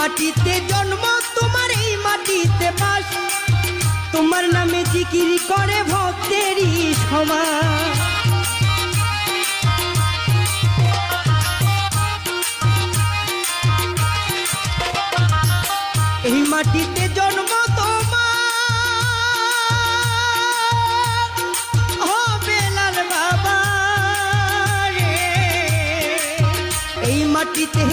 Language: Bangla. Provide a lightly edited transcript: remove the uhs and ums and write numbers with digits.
মাটিতে জন্ম তোমার এই মাটিতে বাস, তোমার নামে জিকির করে ভক্তেরই সমাজ। এই মাটিতে জন্ম তোমার ও বেলাল বাবা রে, এই মাটিতে